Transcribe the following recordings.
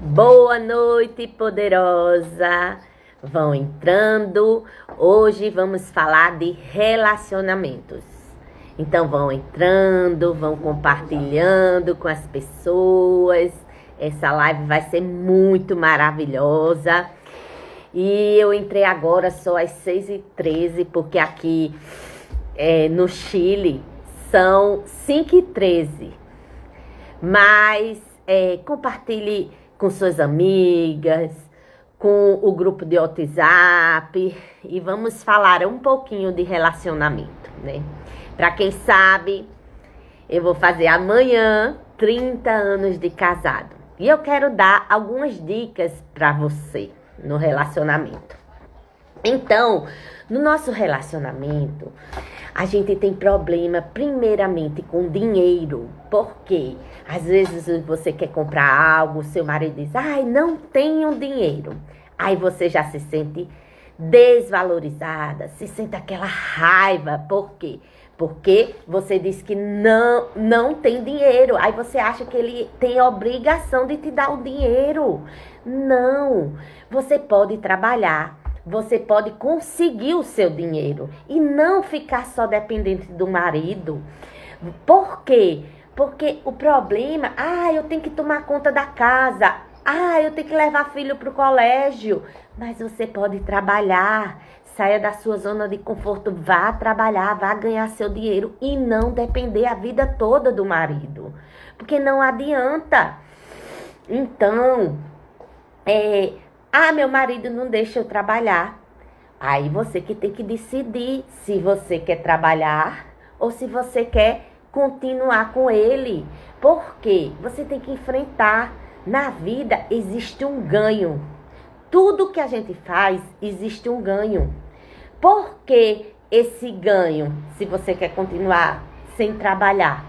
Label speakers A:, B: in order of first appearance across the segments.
A: Boa noite, poderosa. Vão entrando. Hoje vamos falar de relacionamentos. Então vão entrando, vão compartilhando com as pessoas. Essa live vai ser muito maravilhosa. E eu entrei agora só às 6h13, porque aqui no Chile são 5h13. Mas compartilhe com suas amigas, com o grupo de WhatsApp e vamos falar um pouquinho de relacionamento, né? Para quem sabe, eu vou fazer amanhã 30 anos de casado e eu quero dar algumas dicas para você no relacionamento. Então, no nosso relacionamento, a gente tem problema primeiramente com dinheiro. Por quê? Às vezes você quer comprar algo, seu marido diz, ai, não tenho dinheiro. Aí você já se sente desvalorizada, se sente aquela raiva. Por quê? Porque você diz que não tem dinheiro. Aí você acha que ele tem a obrigação de te dar o dinheiro. Não, você pode trabalhar. Você pode conseguir o seu dinheiro e não ficar só dependente do marido. Por quê? Porque o problema, eu tenho que tomar conta da casa, eu tenho que levar filho para o colégio. Mas você pode trabalhar, saia da sua zona de conforto, vá trabalhar, vá ganhar seu dinheiro e não depender a vida toda do marido. Porque não adianta. Então, meu marido não deixa eu trabalhar. Aí você que tem que decidir se você quer trabalhar ou se você quer continuar com ele. Porque você tem que enfrentar. Na vida existe um ganho. Tudo que a gente faz existe um ganho. Por que esse ganho se você quer continuar sem trabalhar?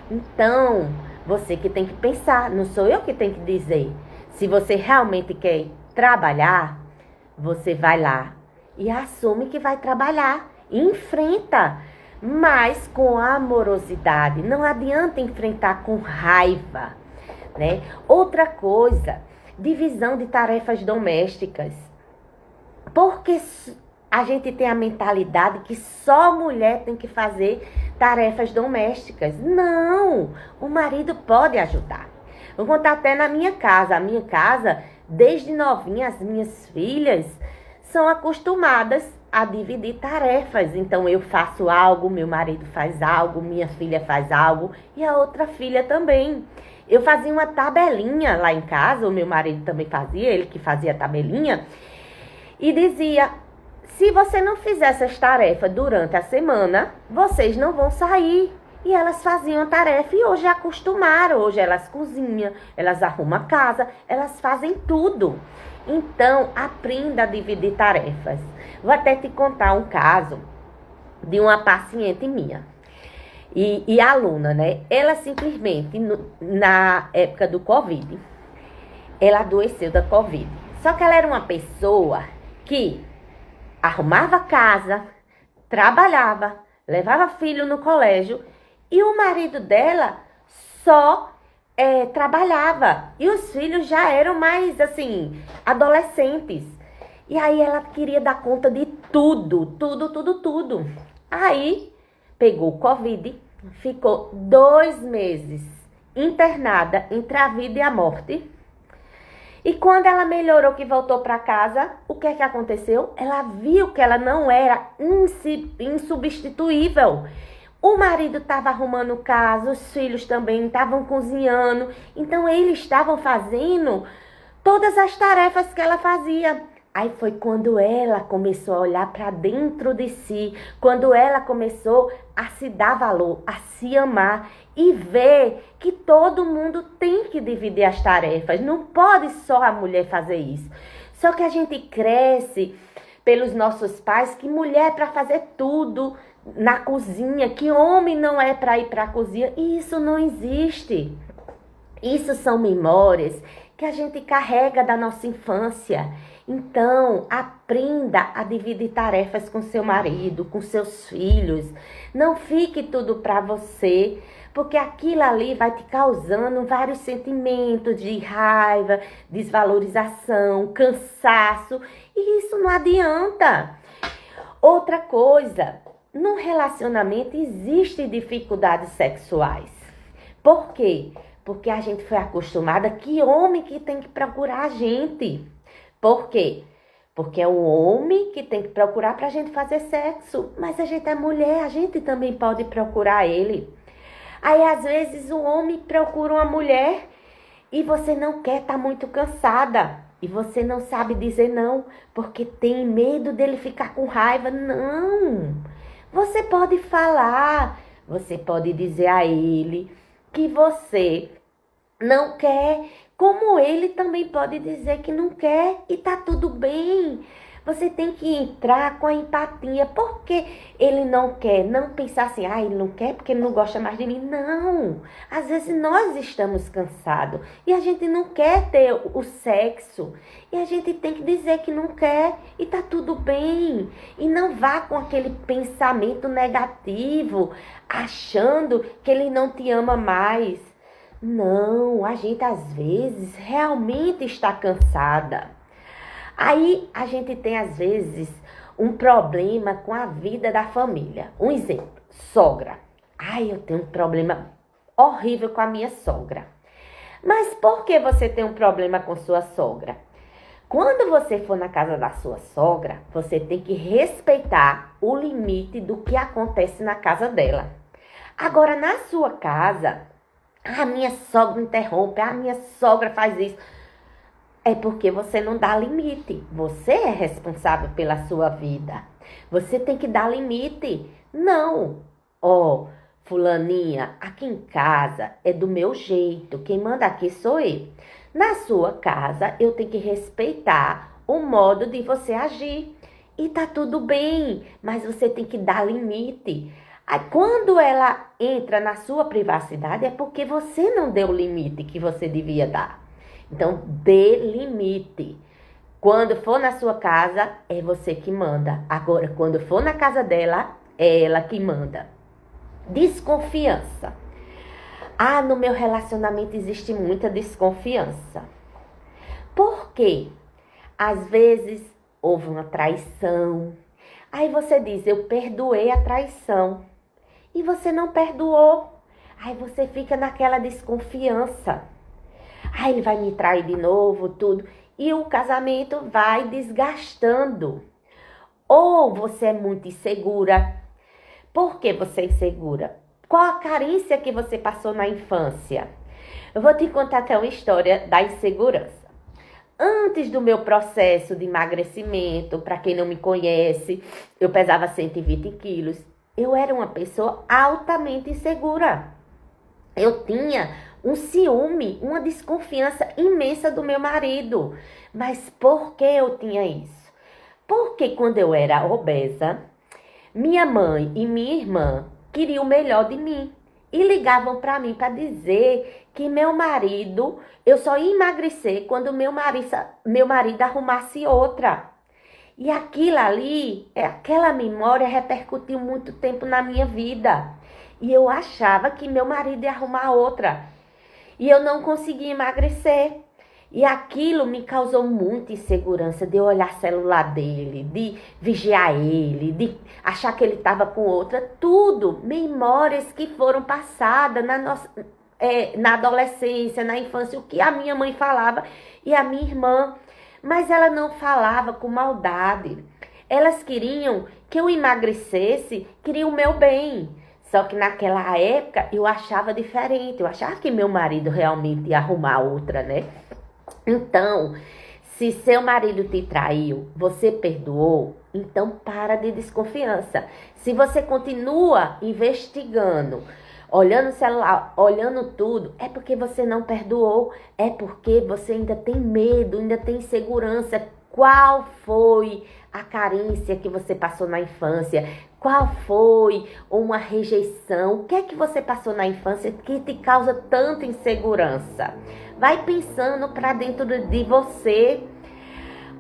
A: Então, você que tem que pensar, não sou eu que tenho que dizer. Se você realmente quer trabalhar, você vai lá e assume que vai trabalhar. Enfrenta, mas com amorosidade. Não adianta enfrentar com raiva, né? Outra coisa, divisão de tarefas domésticas. Porque a gente tem a mentalidade que só mulher tem que fazer tarefas domésticas. Não, o marido pode ajudar. Vou contar até na minha casa. A minha casa, desde novinha, as minhas filhas são acostumadas a dividir tarefas. Então, eu faço algo, meu marido faz algo, minha filha faz algo e a outra filha também. Eu fazia uma tabelinha lá em casa, o meu marido também fazia, ele que fazia a tabelinha, e dizia, se você não fizer essas tarefas durante a semana, vocês não vão sair. E elas faziam a tarefa e hoje acostumaram. Hoje elas cozinham, elas arrumam a casa, elas fazem tudo. Então, aprenda a dividir tarefas. Vou até te contar um caso de uma paciente minha. E aluna, né? Ela simplesmente, na época do Covid, ela adoeceu da Covid. Só que ela era uma pessoa que arrumava a casa, trabalhava, levava filho no colégio. E o marido dela só trabalhava. E os filhos já eram mais, assim, adolescentes. E aí ela queria dar conta de tudo. Aí pegou o Covid, ficou 2 meses internada entre a vida e a morte. E quando ela melhorou, que voltou para casa, o que é que aconteceu? Ela viu que ela não era insubstituível. O marido estava arrumando casa, os filhos também estavam cozinhando. Então, eles estavam fazendo todas as tarefas que ela fazia. Aí foi quando ela começou a olhar para dentro de si, quando ela começou a se dar valor, a se amar e ver que todo mundo tem que dividir as tarefas. Não pode só a mulher fazer isso. Só que a gente cresce pelos nossos pais que mulher é para fazer tudo na cozinha, que homem não é para ir para a cozinha. E isso não existe. Isso são memórias que que a gente carrega da nossa infância. Então, aprenda a dividir tarefas com seu marido, com seus filhos. Não fique tudo para você, porque aquilo ali vai te causando vários sentimentos de raiva, desvalorização, cansaço, e isso não adianta. Outra coisa, no relacionamento existem dificuldades sexuais. Por quê? Porque a gente foi acostumada que homem que tem que procurar a gente. Por quê? Porque é o homem que tem que procurar pra gente fazer sexo. Mas a gente é mulher, a gente também pode procurar ele. Aí, às vezes, o homem procura uma mulher e você não quer, tá muito cansada. E você não sabe dizer não, porque tem medo dele ficar com raiva. Não! Você pode falar, você pode dizer a ele que você não quer, como ele também pode dizer que não quer e tá tudo bem. Você tem que entrar com a empatia. Por que ele não quer? Não pensar assim, ele não quer porque ele não gosta mais de mim. Não. Às vezes nós estamos cansados e a gente não quer ter o sexo. E a gente tem que dizer que não quer e tá tudo bem. E não vá com aquele pensamento negativo, achando que ele não te ama mais. Não, a gente às vezes realmente está cansada. Aí a gente tem às vezes um problema com a vida da família. Um exemplo, sogra. Eu tenho um problema horrível com a minha sogra. Mas por que você tem um problema com sua sogra? Quando você for na casa da sua sogra, você tem que respeitar o limite do que acontece na casa dela. Agora, na sua casa, a minha sogra interrompe, a minha sogra faz isso. É porque você não dá limite. Você é responsável pela sua vida. Você tem que dar limite. Não. Fulaninha, aqui em casa é do meu jeito. Quem manda aqui sou eu. Na sua casa, eu tenho que respeitar o modo de você agir. E tá tudo bem, mas você tem que dar limite. Aí, quando ela entra na sua privacidade, é porque você não deu o limite que você devia dar. Então, dê limite. Quando for na sua casa, é você que manda. Agora, quando for na casa dela, é ela que manda. Desconfiança. No meu relacionamento existe muita desconfiança. Por quê? Às vezes, houve uma traição. Aí você diz, eu perdoei a traição. E você não perdoou. Aí você fica naquela desconfiança. Ele vai me trair de novo, tudo. E o casamento vai desgastando. Ou você é muito insegura. Por que você é insegura? Qual a carência que você passou na infância? Eu vou te contar até uma história da insegurança. Antes do meu processo de emagrecimento, para quem não me conhece, eu pesava 120 quilos. Eu era uma pessoa altamente insegura. Eu tinha um ciúme, uma desconfiança imensa do meu marido. Mas por que eu tinha isso? Porque quando eu era obesa, minha mãe e minha irmã queriam o melhor de mim. E ligavam para mim para dizer que meu marido, eu só ia emagrecer quando meu marido arrumasse outra. E aquilo ali, aquela memória repercutiu muito tempo na minha vida. E eu achava que meu marido ia arrumar outra. E eu não conseguia emagrecer. E aquilo me causou muita insegurança de eu olhar o celular dele, de vigiar ele, de achar que ele estava com outra. Tudo memórias que foram passadas na adolescência, na infância, o que a minha mãe falava e a minha irmã. Mas ela não falava com maldade. Elas queriam que eu emagrecesse, queriam o meu bem. Só que naquela época eu achava diferente. Eu achava que meu marido realmente ia arrumar outra, né? Então, se seu marido te traiu, você perdoou, então para de desconfiança. Se você continua investigando, olhando o celular, olhando tudo, é porque você não perdoou, é porque você ainda tem medo, ainda tem insegurança. Qual foi a carência que você passou na infância? Qual foi uma rejeição? O que é que você passou na infância que te causa tanta insegurança? Vai pensando para dentro de você.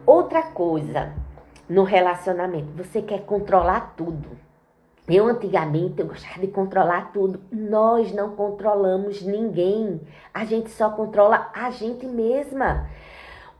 A: Outra coisa, no relacionamento, você quer controlar tudo. Antigamente, eu gostava de controlar tudo. Nós não controlamos ninguém. A gente só controla a gente mesma.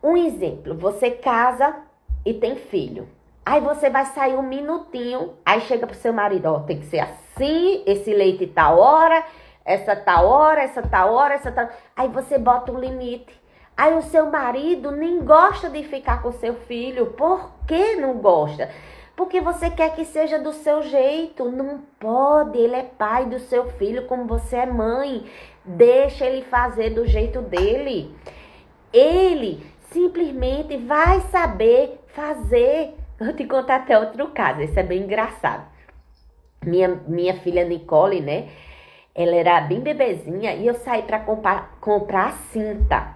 A: Um exemplo, você casa e tem filho. Aí você vai sair um minutinho, aí chega pro seu marido, ó, tem que ser assim, esse leite tal hora, essa tal hora, essa tal hora, essa tal... Aí você bota um limite. Aí o seu marido nem gosta de ficar com seu filho. Por que não gosta? Porque você quer que seja do seu jeito. Não pode, ele é pai do seu filho como você é mãe. Deixa ele fazer do jeito dele. Ele simplesmente vai saber fazer. Vou te contar até outro caso, isso é bem engraçado. Minha filha Nicole, né? Ela era bem bebezinha e eu saí para comprar a cinta.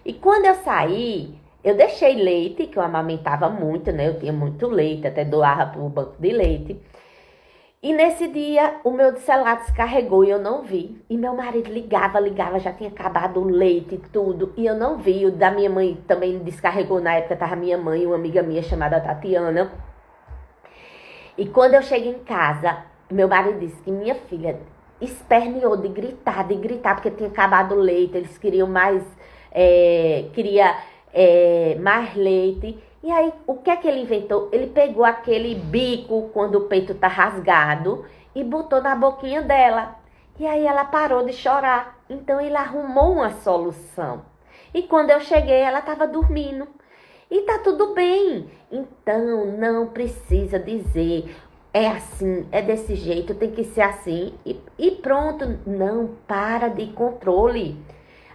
A: E quando eu saí, eu deixei leite, que eu amamentava muito, né? Eu tinha muito leite, até doava para o banco de leite. E nesse dia, o meu celular descarregou e eu não vi. E meu marido ligava, já tinha acabado o leite e tudo. E eu não vi. O da minha mãe também descarregou. Na época tava minha mãe e uma amiga minha chamada Tatiana. E quando eu cheguei em casa, meu marido disse que minha filha esperneou de gritar, porque tinha acabado o leite. Eles queriam mais, mais leite. E aí, o que é que ele inventou? Ele pegou aquele bico, quando o peito tá rasgado, e botou na boquinha dela. E aí ela parou de chorar. Então ele arrumou uma solução. E quando eu cheguei, ela estava dormindo. E tá tudo bem. Então não precisa dizer, é assim, é desse jeito, tem que ser assim. E pronto, não para de controle.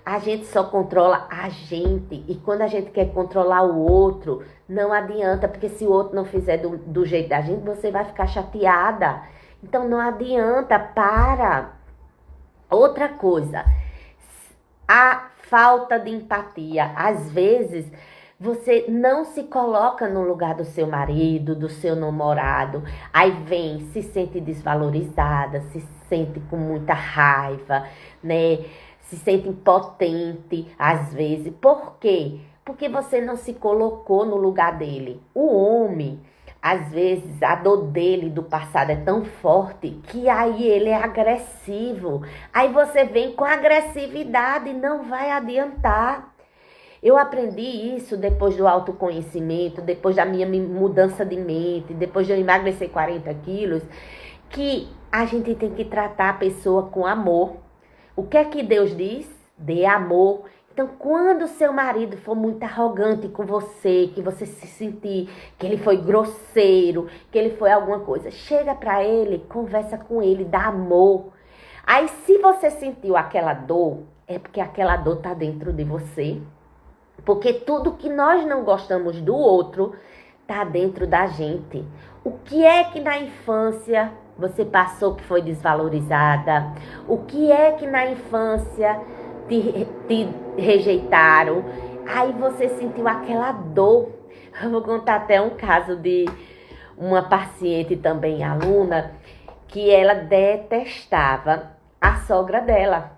A: A gente só controla a gente. E quando a gente quer controlar o outro, não adianta. Porque se o outro não fizer do jeito da gente, você vai ficar chateada. Então não adianta, para. Outra coisa, a falta de empatia. Às vezes, você não se coloca no lugar do seu marido, do seu namorado. Aí vem, se sente desvalorizada, se sente com muita raiva, né? Se sente impotente, às vezes. Por quê? Porque você não se colocou no lugar dele. O homem, às vezes, a dor dele do passado é tão forte que aí ele é agressivo. Aí você vem com agressividade e não vai adiantar. Eu aprendi isso depois do autoconhecimento, depois da minha mudança de mente, depois de eu emagrecer 40 quilos, que a gente tem que tratar a pessoa com amor. O que é que Deus diz? Dê amor. Então, quando seu marido for muito arrogante com você, que você se sentir que ele foi grosseiro, que ele foi alguma coisa, chega pra ele, conversa com ele, dá amor. Aí, se você sentiu aquela dor, é porque aquela dor tá dentro de você. Porque tudo que nós não gostamos do outro tá dentro da gente. O que é que na infância você passou que foi desvalorizada? O que é que na infância te rejeitaram? Aí você sentiu aquela dor. Eu vou contar até um caso de uma paciente também, aluna, que ela detestava a sogra dela.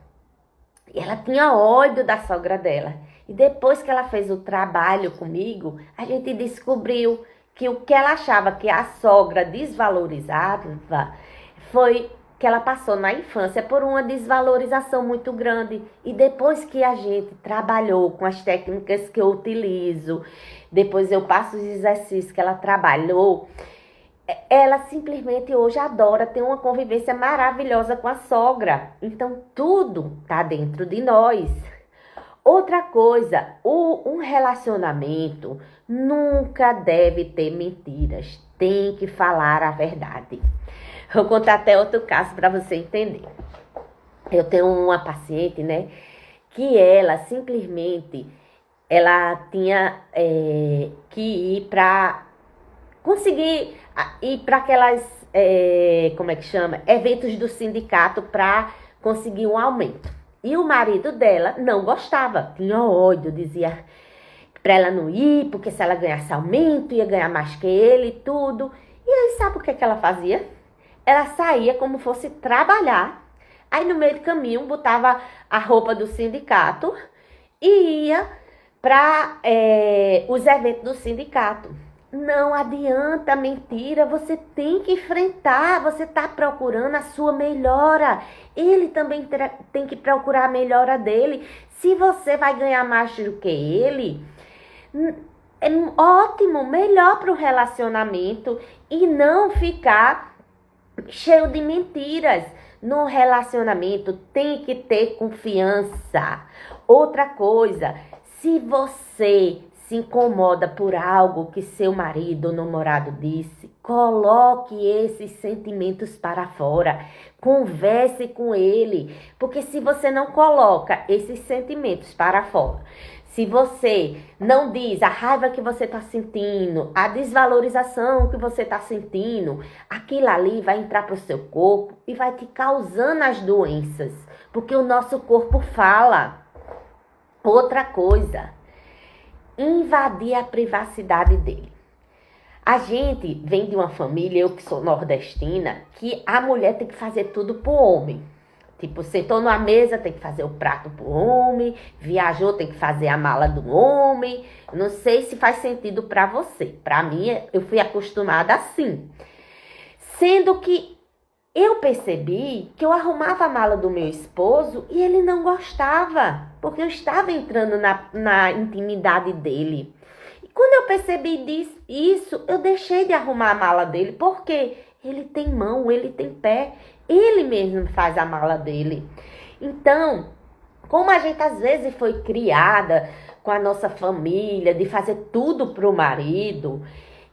A: E ela tinha ódio da sogra dela. E depois que ela fez o trabalho comigo, a gente descobriu que o que ela achava que a sogra desvalorizava foi que ela passou na infância por uma desvalorização muito grande. E depois que a gente trabalhou com as técnicas que eu utilizo, depois eu passo os exercícios que ela trabalhou, ela simplesmente hoje adora ter uma convivência maravilhosa com a sogra. Então tudo tá dentro de nós. Outra coisa, um relacionamento nunca deve ter mentiras. Tem que falar a verdade. Vou contar até outro caso para você entender. Eu tenho uma paciente, né, que ela simplesmente, ela tinha que ir para conseguir ir para aquelas, como é que chama? Eventos do sindicato para conseguir um aumento. E o marido dela não gostava, tinha ódio, dizia para ela não ir, porque se ela ganhasse aumento, ia ganhar mais que ele e tudo. E aí, sabe o que ela fazia? Ela saía como fosse trabalhar. Aí, no meio do caminho, botava a roupa do sindicato e ia para os eventos do sindicato. Não adianta mentira, você tem que enfrentar, você está procurando a sua melhora. Ele também tem que procurar a melhora dele. Se você vai ganhar mais do que ele, é ótimo, melhor para o relacionamento e não ficar cheio de mentiras. No relacionamento tem que ter confiança. Outra coisa, se você se incomoda por algo que seu marido ou namorado disse, coloque esses sentimentos para fora. Converse com ele, porque se você não coloca esses sentimentos para fora, se você não diz a raiva que você está sentindo, a desvalorização que você está sentindo, aquilo ali vai entrar para o seu corpo e vai te causando as doenças, porque o nosso corpo fala. Outra coisa, invadir a privacidade dele. A gente vem de uma família, eu que sou nordestina, que a mulher tem que fazer tudo pro homem. Tipo, sentou numa mesa, tem que fazer o prato pro homem, viajou, tem que fazer a mala do homem. Não sei se faz sentido pra você. Pra mim, eu fui acostumada assim. Sendo que eu percebi que eu arrumava a mala do meu esposo e ele não gostava, porque eu estava entrando na intimidade dele. E quando eu percebi isso, eu deixei de arrumar a mala dele, porque ele tem mão, ele tem pé, ele mesmo faz a mala dele. Então, como a gente às vezes foi criada com a nossa família, de fazer tudo pro marido,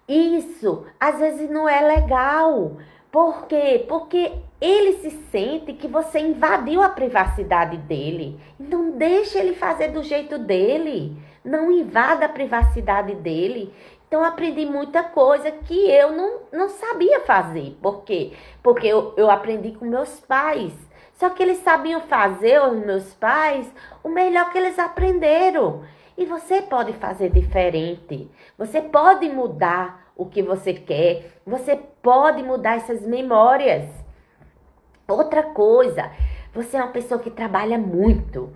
A: isso às vezes não é legal. Por quê? Porque ele se sente que você invadiu a privacidade dele. Então, deixa ele fazer do jeito dele. Não invada a privacidade dele. Então, eu aprendi muita coisa que eu não sabia fazer. Por quê? Porque eu aprendi com meus pais. Só que eles sabiam fazer, os meus pais, o melhor que eles aprenderam. E você pode fazer diferente. Você pode mudar o que você quer. Você pode mudar essas memórias. Outra coisa, você é uma pessoa que trabalha muito,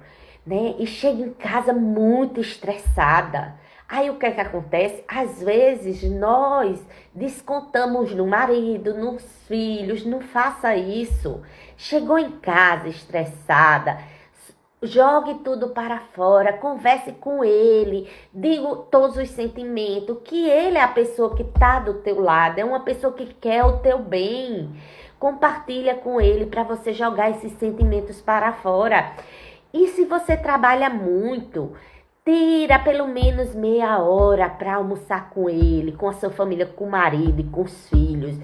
A: né? E chega em casa muito estressada. Aí o que é que acontece? Às vezes nós descontamos no marido, nos filhos. Não faça isso. Chegou em casa estressada, jogue tudo para fora, converse com ele, diga todos os sentimentos, que ele é a pessoa que está do teu lado, é uma pessoa que quer o teu bem. Compartilha com ele para você jogar esses sentimentos para fora. E se você trabalha muito, tira pelo menos meia hora para almoçar com ele, com a sua família, com o marido e com os filhos.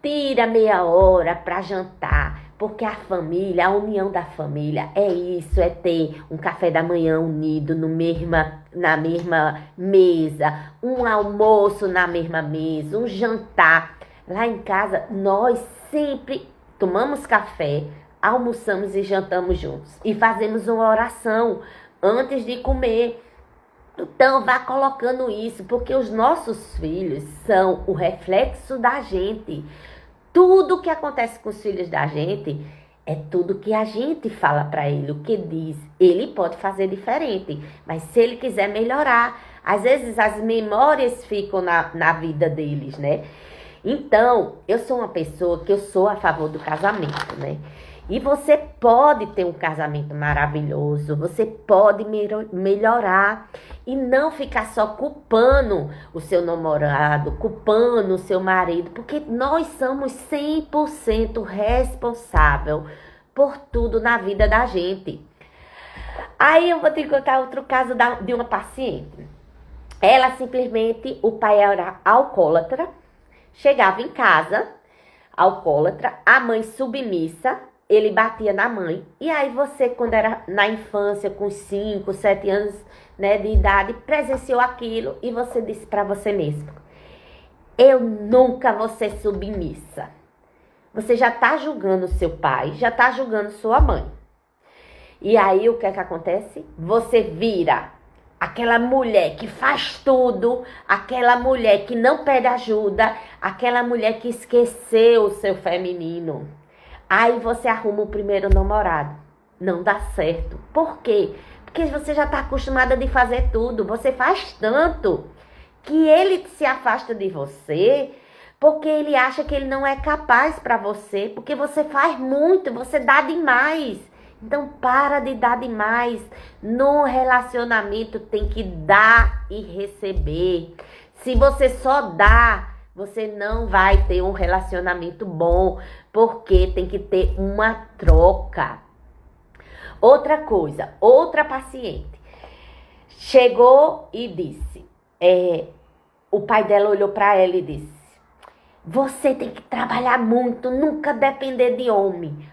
A: Tira meia hora para jantar. Porque a família, a união da família é isso, é ter um café da manhã unido na mesma mesa, um almoço na mesma mesa, um jantar. Lá em casa, nós sempre tomamos café, almoçamos e jantamos juntos. E fazemos uma oração antes de comer. Então, vá colocando isso, porque os nossos filhos são o reflexo da gente. Tudo que acontece com os filhos da gente é tudo que a gente fala para ele, o que diz. Ele pode fazer diferente, mas se ele quiser melhorar, às vezes as memórias ficam na vida deles, né? Então, eu sou uma pessoa que eu sou a favor do casamento, né? E você pode ter um casamento maravilhoso, você pode melhorar e não ficar só culpando o seu namorado, culpando o seu marido, porque nós somos 100% responsável por tudo na vida da gente. Aí eu vou te contar outro caso de uma paciente. Ela simplesmente, o pai era alcoólatra, chegava em casa, alcoólatra, a mãe submissa, ele batia na mãe. E aí você, quando era na infância, com 5, 7 anos, né, de idade, presenciou aquilo e você disse para você mesmo: eu nunca vou ser submissa. Você já tá julgando seu pai, já tá julgando sua mãe. E aí o que é que acontece? Você vira aquela mulher que faz tudo, aquela mulher que não pede ajuda, aquela mulher que esqueceu o seu feminino. Aí você arruma o primeiro namorado. Não dá certo. Por quê? Porque você já está acostumada de fazer tudo. Você faz tanto que ele se afasta de você porque ele acha que ele não é capaz para você, porque você faz muito, você dá demais. Então para de dar demais. No relacionamento tem que dar e receber. Se você só dá, você não vai ter um relacionamento bom, porque tem que ter uma troca. Outra coisa, outra paciente chegou e disse, o pai dela olhou para ela e disse, você tem que trabalhar muito, nunca depender de homem.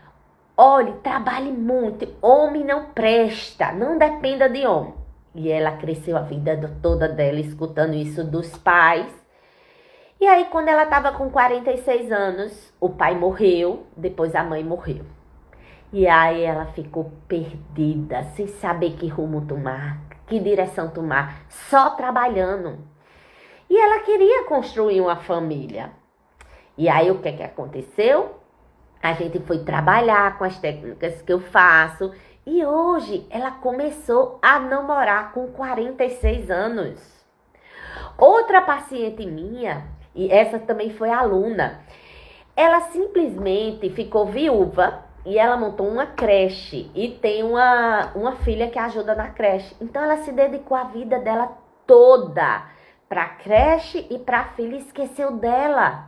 A: Olhe, trabalhe muito, homem não presta, não dependa de homem. E ela cresceu a vida toda dela escutando isso dos pais. E aí quando ela estava com 46 anos, o pai morreu, depois a mãe morreu. E aí ela ficou perdida, sem saber que rumo tomar, que direção tomar, só trabalhando. E ela queria construir uma família. E aí o que aconteceu? A gente foi trabalhar com as técnicas que eu faço. E hoje ela começou a namorar com 46 anos. Outra paciente minha, e essa também foi aluna, ela simplesmente ficou viúva. E ela montou uma creche e tem uma filha que ajuda na creche. Então ela se dedicou a vida dela toda para a creche e para a filha, esqueceu dela.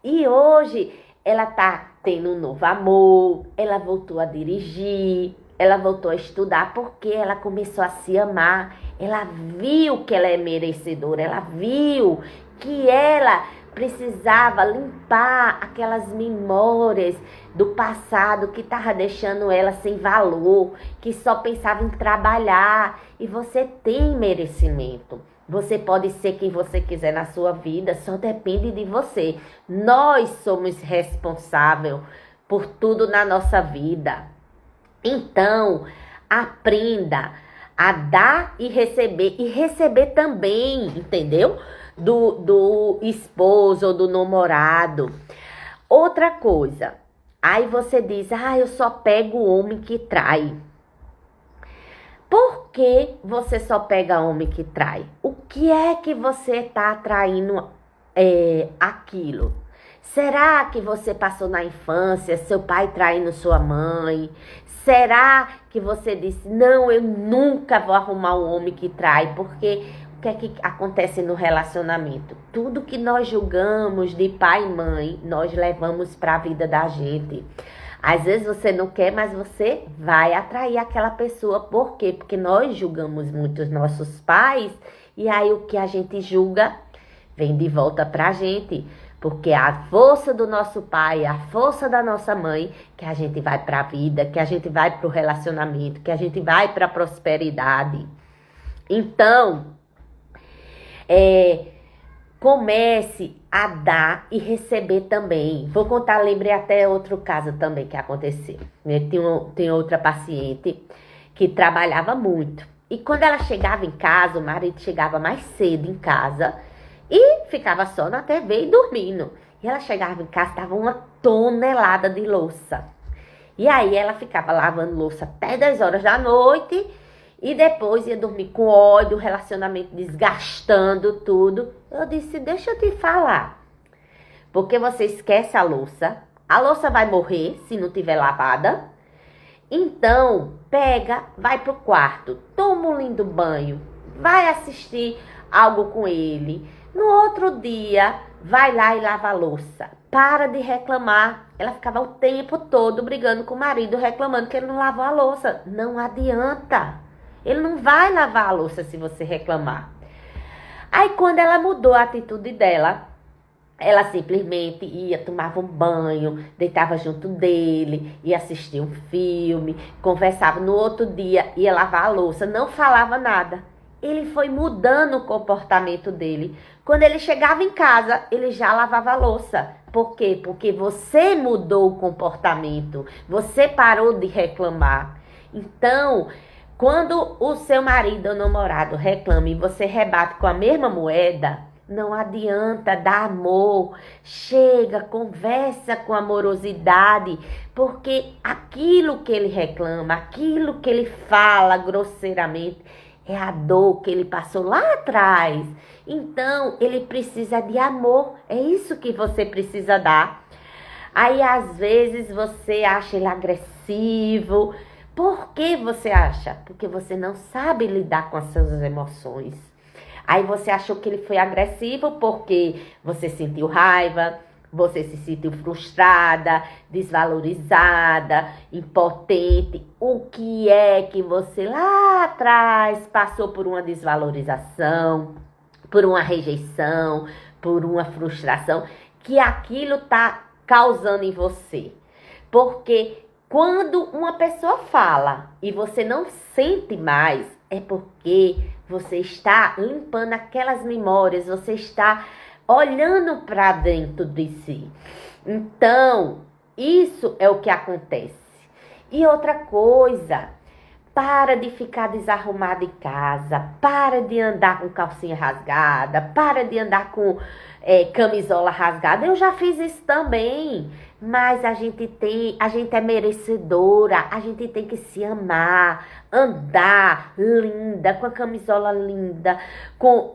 A: E hoje ela tá tendo um novo amor, ela voltou a dirigir, ela voltou a estudar porque ela começou a se amar. Ela viu que ela é merecedora, ela viu que ela precisava limpar aquelas memórias do passado que estava deixando ela sem valor, que só pensava em trabalhar. E você tem merecimento. Você pode ser quem você quiser na sua vida, só depende de você. Nós somos responsáveis por tudo na nossa vida. Então, aprenda a dar e receber também, entendeu? Do esposo ou do namorado. Outra coisa, aí você diz, eu só pego o homem que trai. Por que você só pega homem que trai? O que é que você está atraindo aquilo? Será que você passou na infância, seu pai traindo sua mãe? Será que você disse, não, eu nunca vou arrumar um homem que trai, porque o que é que acontece no relacionamento? Tudo que nós julgamos de pai e mãe, nós levamos para a vida da gente. Às vezes você não quer, mas você vai atrair aquela pessoa. Por quê? Porque nós julgamos muito os nossos pais e aí o que a gente julga vem de volta pra gente. Porque é a força do nosso pai, a força da nossa mãe, que a gente vai pra vida, que a gente vai pro relacionamento, que a gente vai pra prosperidade. Então, comece a dar e receber também. Vou contar, lembrei até outro caso também que aconteceu. Tem outra paciente que trabalhava muito. E quando ela chegava em casa, o marido chegava mais cedo em casa e ficava só na TV e dormindo. E ela chegava em casa, estava uma tonelada de louça. E aí ela ficava lavando louça até 10 horas da noite e depois ia dormir com ódio, o relacionamento desgastando tudo. Eu disse, deixa eu te falar. Porque você esquece a louça vai morrer se não tiver lavada. Então, pega, vai pro quarto, toma um lindo banho, vai assistir algo com ele. No outro dia, vai lá e lava a louça. Para de reclamar. Ela ficava o tempo todo brigando com o marido, reclamando que ele não lavou a louça. Não adianta. Ele não vai lavar a louça se você reclamar. Aí, quando ela mudou a atitude dela, ela simplesmente ia, tomava um banho, deitava junto dele, ia assistir um filme, conversava. No outro dia, ia lavar a louça, não falava nada. Ele foi mudando o comportamento dele. Quando ele chegava em casa, ele já lavava a louça. Por quê? Porque você mudou o comportamento. Você parou de reclamar. Então, Quando o seu marido ou namorado reclama e você rebate com a mesma moeda, não adianta dar amor. Chega, conversa com amorosidade, porque aquilo que ele reclama, aquilo que ele fala grosseiramente, é a dor que ele passou lá atrás. Então, ele precisa de amor. É isso que você precisa dar. Aí, às vezes, você acha ele agressivo. Por que você acha? Porque você não sabe lidar com as suas emoções. Aí você achou que ele foi agressivo porque você sentiu raiva, você se sentiu frustrada, desvalorizada, impotente. O que é que você lá atrás passou por uma desvalorização, por uma rejeição, por uma frustração, que aquilo está causando em você? Porque quando uma pessoa fala e você não sente mais, é porque você está limpando aquelas memórias, você está olhando para dentro de si. Então, isso é o que acontece. E outra coisa, para de ficar desarrumado em casa, para de andar com calcinha rasgada, para de andar com camisola rasgada. Eu já fiz isso também. Mas a gente é merecedora, a gente tem que se amar, andar linda, com a camisola linda, com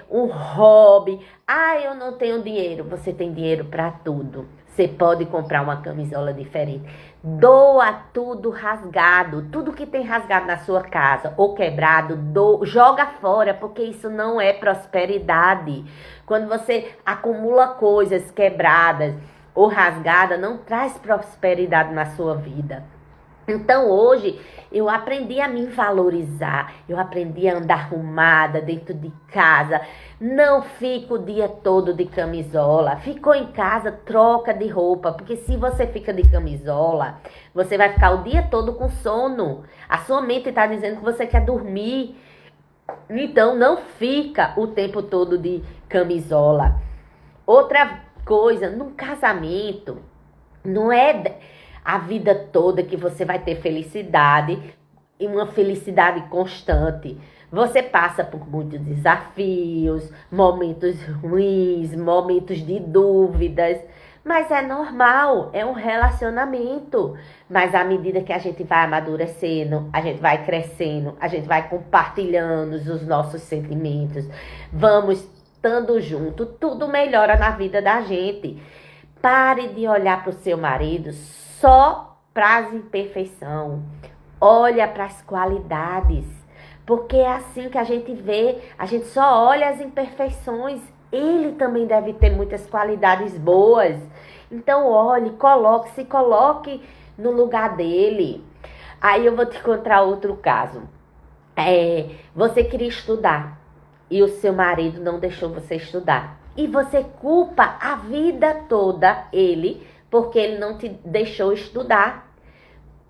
A: um hobby. Ah, eu não tenho dinheiro. Você tem dinheiro para tudo. Você pode comprar uma camisola diferente. Doa tudo rasgado, tudo que tem rasgado na sua casa ou quebrado, joga fora, porque isso não é prosperidade. Quando você acumula coisas quebradas ou rasgada, não traz prosperidade na sua vida. Então hoje eu aprendi a me valorizar, eu aprendi a andar arrumada dentro de casa, não fico o dia todo de camisola, ficou em casa, troca de roupa, porque se você fica de camisola, você vai ficar o dia todo com sono, a sua mente está dizendo que você quer dormir, então não fica o tempo todo de camisola. Outra coisa, num casamento, não é a vida toda que você vai ter felicidade e uma felicidade constante. Você passa por muitos desafios, momentos ruins, momentos de dúvidas, mas é normal, é um relacionamento. Mas à medida que a gente vai amadurecendo, a gente vai crescendo, a gente vai compartilhando os nossos sentimentos, vamos estando junto, tudo melhora na vida da gente. Pare de olhar para o seu marido só para as imperfeições. Olha para as qualidades. Porque é assim que a gente vê. A gente só olha as imperfeições. Ele também deve ter muitas qualidades boas. Então olhe, se coloque no lugar dele. Aí eu vou te contar outro caso. Você queria estudar e o seu marido não deixou você estudar. E você culpa a vida toda ele, porque ele não te deixou estudar.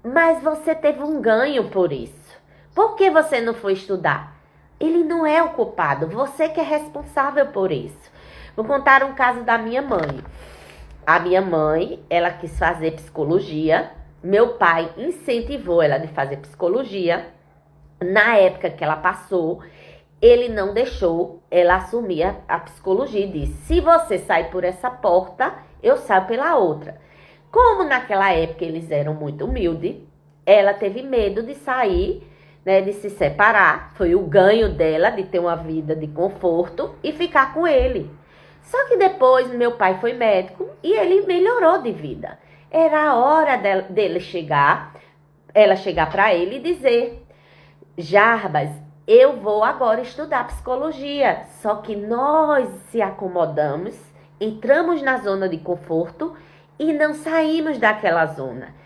A: Mas você teve um ganho por isso. Por que você não foi estudar? Ele não é o culpado, você que é responsável por isso. Vou contar um caso da minha mãe. A minha mãe, ela quis fazer psicologia. Meu pai incentivou ela de fazer psicologia. Na época que ela passou, ele não deixou ela assumir a psicologia e disse: se você sai por essa porta, eu saio pela outra. Como naquela época eles eram muito humildes, ela teve medo de sair, né, de se separar. Foi o ganho dela de ter uma vida de conforto e ficar com ele. Só que depois meu pai foi médico e ele melhorou de vida. Era a hora dele chegar, ela chegar para ele e dizer: Jarbas, eu vou agora estudar psicologia. Só que nós se acomodamos, entramos na zona de conforto e não saímos daquela zona.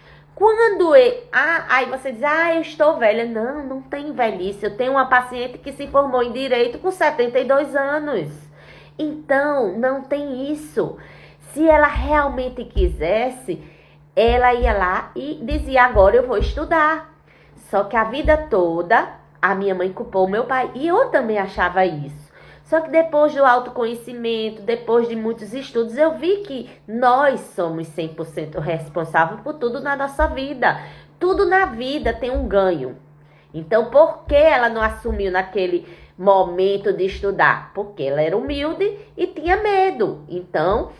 A: Aí você diz: eu estou velha. Não, não tem velhice. Eu tenho uma paciente que se formou em Direito com 72 anos. Então, não tem isso. Se ela realmente quisesse, ela ia lá e dizia: agora eu vou estudar. Só que a vida toda, a minha mãe culpou o meu pai. E eu também achava isso. Só que depois do autoconhecimento, depois de muitos estudos, eu vi que nós somos 100% responsáveis por tudo na nossa vida. Tudo na vida tem um ganho. Então, por que ela não assumiu naquele momento de estudar? Porque ela era humilde e tinha medo. Então,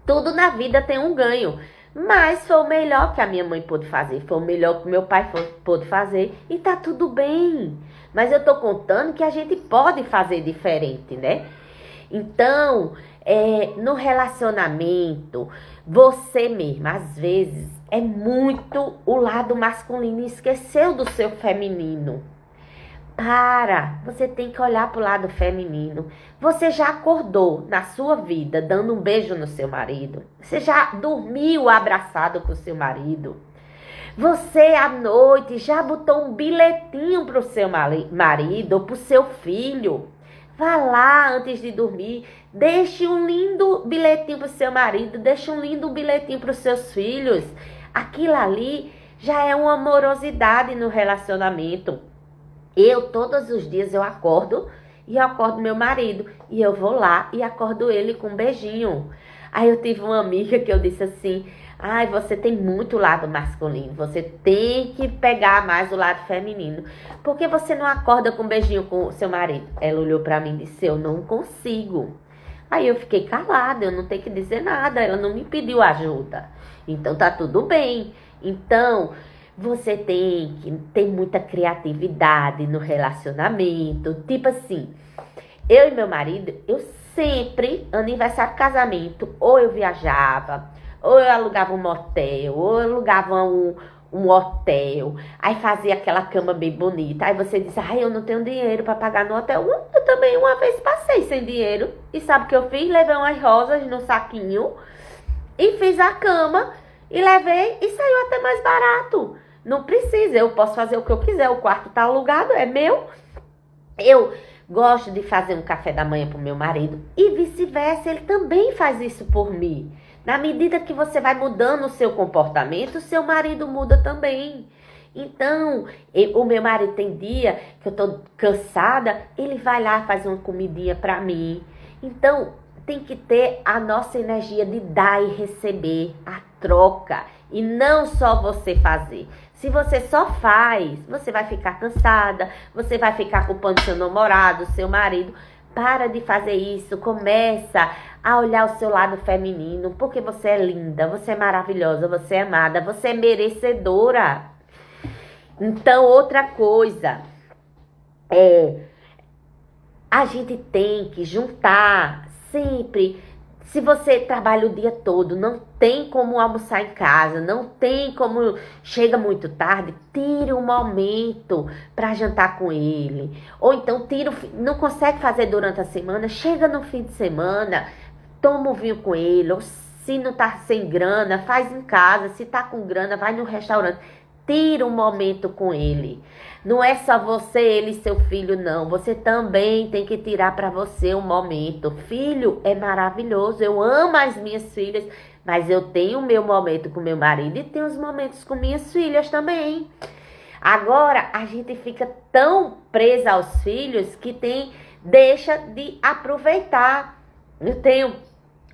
A: tudo na vida tem um ganho. Mas foi o melhor que a minha mãe pôde fazer. Foi o melhor que meu pai pôde fazer. E tá tudo bem. Mas eu tô contando que a gente pode fazer diferente, né? Então, no relacionamento, você mesmo, às vezes, é muito o lado masculino e esqueceu do seu feminino. Você tem que olhar para o lado feminino. Você já acordou na sua vida dando um beijo no seu marido? Você já dormiu abraçado com o seu marido? Você à noite já botou um bilhetinho para o seu marido ou para o seu filho? Vá lá antes de dormir, deixe um lindo bilhetinho para o seu marido, deixe um lindo bilhetinho para os seus filhos. Aquilo ali já é uma amorosidade no relacionamento. Todos os dias eu acordo e eu acordo meu marido. E eu vou lá e acordo ele com um beijinho. Aí eu tive uma amiga que eu disse assim, você tem muito lado masculino, você tem que pegar mais o lado feminino. Por que você não acorda com um beijinho com o seu marido? Ela olhou pra mim e disse, eu não consigo. Aí eu fiquei calada, eu não tenho que dizer nada, ela não me pediu ajuda. Então tá tudo bem. Então, você tem que ter muita criatividade no relacionamento. Tipo assim, eu e meu marido, eu sempre, aniversário, casamento, ou eu viajava, ou eu alugava um motel, ou eu alugava um hotel. Aí fazia aquela cama bem bonita. Aí você diz, eu não tenho dinheiro para pagar no hotel. Eu também uma vez passei sem dinheiro. E sabe o que eu fiz? Levei umas rosas no saquinho e fiz a cama e levei e saiu até mais barato. Não precisa, eu posso fazer o que eu quiser. O quarto tá alugado, é meu. Eu gosto de fazer um café da manhã pro meu marido e vice-versa, ele também faz isso por mim. Na medida que você vai mudando o seu comportamento, o seu marido muda também. Então, o meu marido tem dia que eu tô cansada, ele vai lá fazer uma comidinha pra mim. Então, tem que ter a nossa energia de dar e receber, a troca, e não só você fazer. Se você só faz, você vai ficar cansada, você vai ficar culpando seu namorado, seu marido. Para de fazer isso, começa a olhar o seu lado feminino, porque você é linda, você é maravilhosa, você é amada, você é merecedora. Então, outra coisa, a gente tem que juntar sempre. Se você trabalha o dia todo, não tem como almoçar em casa, não tem como, chega muito tarde, tire um momento para jantar com ele. Ou então não consegue fazer durante a semana, chega no fim de semana, toma um vinho com ele. Ou se não tá sem grana, faz em casa. Se tá com grana, vai no restaurante. Tira um momento com ele. Não é só você, ele e seu filho, não. Você também tem que tirar para você um momento. Filho é maravilhoso. Eu amo as minhas filhas, mas eu tenho o meu momento com meu marido e tenho os momentos com minhas filhas também. Agora, a gente fica tão presa aos filhos que deixa de aproveitar. Eu tenho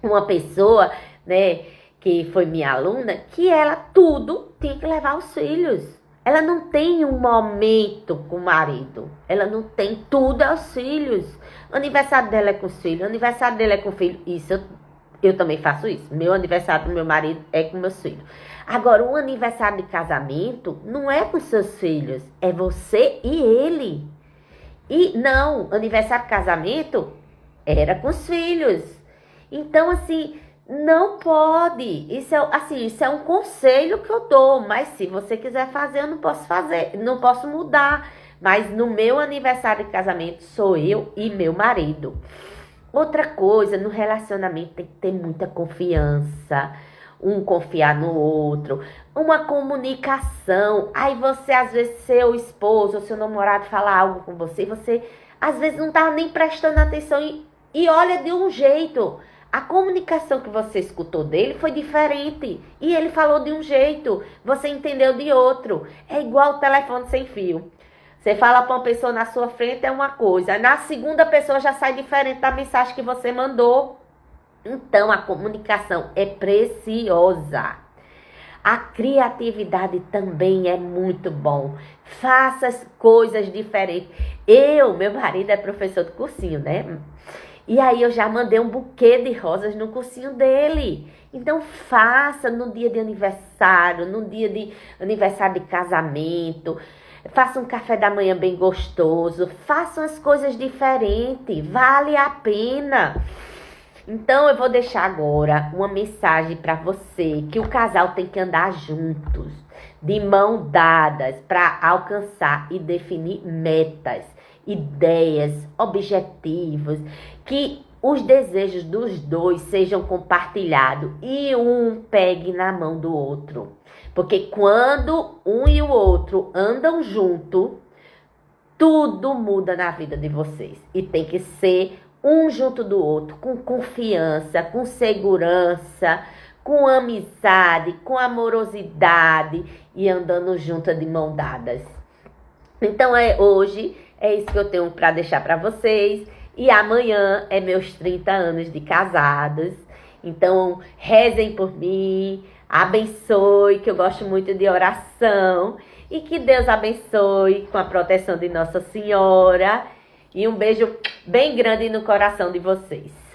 A: uma pessoa, né, que foi minha aluna, que ela tudo tem que levar os filhos. Ela não tem um momento com o marido. Ela não tem, tudo é os filhos. O aniversário dela é com os filhos, o aniversário dele é com o filho. Isso eu também faço isso. Meu aniversário do meu marido é com meus filhos. Agora, um aniversário de casamento não é com seus filhos. É você e ele. E não, aniversário de casamento era com os filhos. Então, assim, não pode. Isso é um conselho que eu dou. Mas se você quiser fazer, eu não posso fazer. Não posso mudar. Mas no meu aniversário de casamento sou eu e meu marido. Outra coisa, no relacionamento tem que ter muita confiança. Um confiar no outro. Uma comunicação. Aí você, às vezes, seu esposo ou seu namorado fala algo com você. Você, às vezes, não tá nem prestando atenção e olha de um jeito. A comunicação que você escutou dele foi diferente. E ele falou de um jeito. Você entendeu de outro. É igual o telefone sem fio. Você fala para uma pessoa na sua frente é uma coisa. Na segunda pessoa já sai diferente da mensagem que você mandou. Então, a comunicação é preciosa. A criatividade também é muito bom. Faça as coisas diferentes. Meu marido é professor de cursinho, né? E aí eu já mandei um buquê de rosas no cursinho dele. Então faça no dia de aniversário, no dia de aniversário de casamento. Faça um café da manhã bem gostoso. Faça as coisas diferentes. Vale a pena. Então eu vou deixar agora uma mensagem para você que o casal tem que andar juntos, de mão dadas, para alcançar e definir metas, ideias, objetivos, que os desejos dos dois sejam compartilhados e um pegue na mão do outro. Porque quando um e o outro andam junto, tudo muda na vida de vocês. E tem que ser um junto do outro, com confiança, com segurança, com amizade, com amorosidade e andando junto de mão dadas. Então hoje é isso que eu tenho para deixar para vocês. E amanhã é meus 30 anos de casados. Então rezem por mim, abençoe, que eu gosto muito de oração. E que Deus abençoe com a proteção de Nossa Senhora. E um beijo bem grande no coração de vocês.